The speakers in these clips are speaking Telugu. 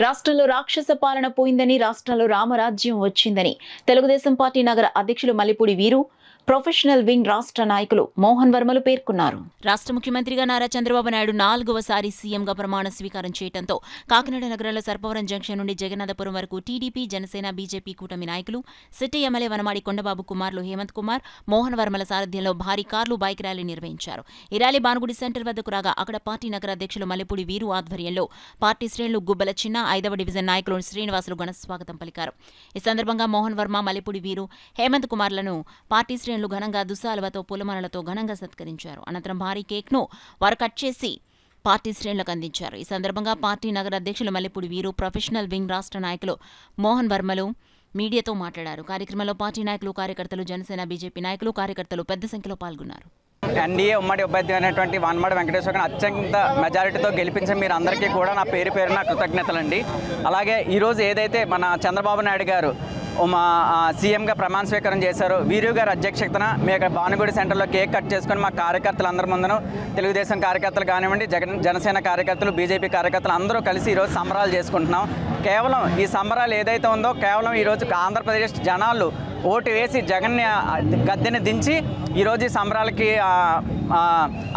రాష్ట్రంలో రాక్షస పాలన పోయిందని, రాష్ట్రంలో రామరాజ్యం వచ్చిందని తెలుగుదేశం పార్టీ నగర అధ్యక్షులు మల్లిపూడి వీరు, ప్రొఫెషనల్ వింగ్ రాష్ట్ర నాయకులు మోహన్ వర్మలు పేర్కొన్నారు. రాష్ట్ర ముఖ్యమంత్రిగా నారా చంద్రబాబు నాయుడు 4వసారి సీఎంగా ప్రమాణ స్వీకారం చేయడంతో కాకినాడ నగరంలో సర్పవరం జంక్షన్ నుండి జగన్నాథపురం వరకు టీడీపీ, జనసేన, బీజేపీ కూటమి నాయకులు, సిటీ ఎమ్మెల్యే వనమాడి కొండబాబు కుమార్లు హేమంత్ కుమార్, మోహన్ వర్మల సారథ్యంలో భారీ కార్లు, బైక్ ర్యాలీ నిర్వహించారు. ఈ ర్యాలీ బానుగుడి సెంటర్ వద్దకు రాగా అక్కడ పార్టీ నగర అధ్యక్షులు మల్లిపూడి వీరు ఆధ్వర్యంలో పార్టీ శ్రేణులు గుబ్బల చిన్న, 5వ డివిజన్ నాయకులు శ్రీనివాసులు ఘన స్వాగతం పలికారు. ఈ సందర్భంగా మోహన్ వర్మ, మల్లిపూడి వీరు, హేమంత్ కుమార్లను పార్టీ శ్రేణులు ఘనంగా దుస్సాలువతో, పూలమాలలతో ఘనంగా సత్కరించారు. అనంతరం భారీ కేక్ను వారు కట్ చేసి పార్టీ శ్రేణులకు అందించారు. ఈ సందర్భంగా పార్టీ నగర అధ్యక్షులు మల్లిపూడి వీరు, ప్రొఫెషనల్ వింగ్ రాష్ట్ర నాయకులు మోహన్ వర్మలు మీడియాతో మాట్లాడారు. కార్యక్రమంలో పార్టీ నాయకులు, కార్యకర్తలు, జనసేన, బీజేపీ నాయకులు, కార్యకర్తలు పెద్ద సంఖ్యలో పాల్గొన్నారు. ఎన్డీఏ ఉమ్మడి అభ్యర్థి అయినటువంటి వనమాడి వెంకటేశ్వర అత్యంత మెజారిటీతో గెలిపించిన మీరు అందరికీ కూడా నా పేరున కృతజ్ఞతలండి. అలాగే ఈరోజు ఏదైతే మన చంద్రబాబు నాయుడు గారు మా సీఎంగా ప్రమాణ స్వీకారం చేశారు, వీరు గారి అధ్యక్షతన మేము భానుగుడి సెంటర్లో కేక్ కట్ చేసుకొని మా కార్యకర్తలు అందరి ముందును, తెలుగుదేశం కార్యకర్తలు కానివ్వండి, జనసేన కార్యకర్తలు, బీజేపీ కార్యకర్తలు అందరూ కలిసి ఈరోజు సంబరాలు చేసుకుంటున్నాం. కేవలం ఈ సంబరాలు ఏదైతే ఉందో కేవలం ఈరోజు ఆంధ్రప్రదేశ్ జనాలు ఓటు వేసి జగన్ని గద్దెని దించి ఈరోజు ఈ సంబరాలకి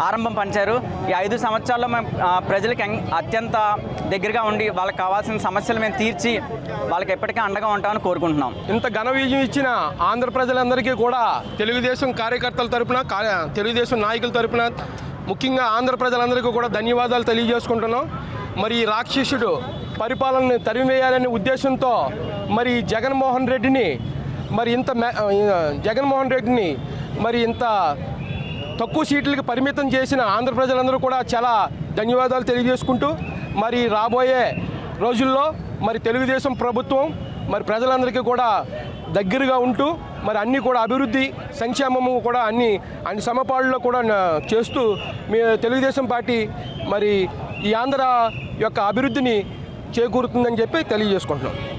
ఆరంభం పంచారు. ఈ 5 సంవత్సరాల్లో మేము ప్రజలకి అత్యంత దగ్గరగా ఉండి వాళ్ళకి కావాల్సిన సమస్యలు మేము తీర్చి వాళ్ళకి ఎప్పటికీ అండగా ఉంటామని కోరుకుంటున్నాం. ఇంత ఘన విజయం ఇచ్చిన ఆంధ్ర ప్రజలందరికీ కూడా తెలుగుదేశం కార్యకర్తల తరపున, తెలుగుదేశం నాయకుల తరపున, ముఖ్యంగా ఆంధ్ర ప్రజలందరికీ కూడా ధన్యవాదాలు తెలియజేసుకుంటున్నాం. మరి ఈ రాక్షసుడు పరిపాలనని తరిమివేయాలనే ఉద్దేశంతో మరి జగన్మోహన్ రెడ్డిని ఇంత తక్కువ సీట్లకి పరిమితం చేసిన ఆంధ్ర ప్రజలందరూ కూడా చాలా ధన్యవాదాలు తెలియజేసుకుంటూ, మరి రాబోయే రోజుల్లో మరి తెలుగుదేశం ప్రభుత్వం మరి ప్రజలందరికీ కూడా దగ్గరగా ఉంటూ మరి అన్నీ కూడా అభివృద్ధి, సంక్షేమము కూడా అన్ని సమపాళ్ళలో కూడా చేస్తూ మీ తెలుగుదేశం పార్టీ మరి ఈ ఆంధ్ర యొక్క అభివృద్ధిని చేకూరుతుందని చెప్పి తెలియజేసుకుంటున్నాం.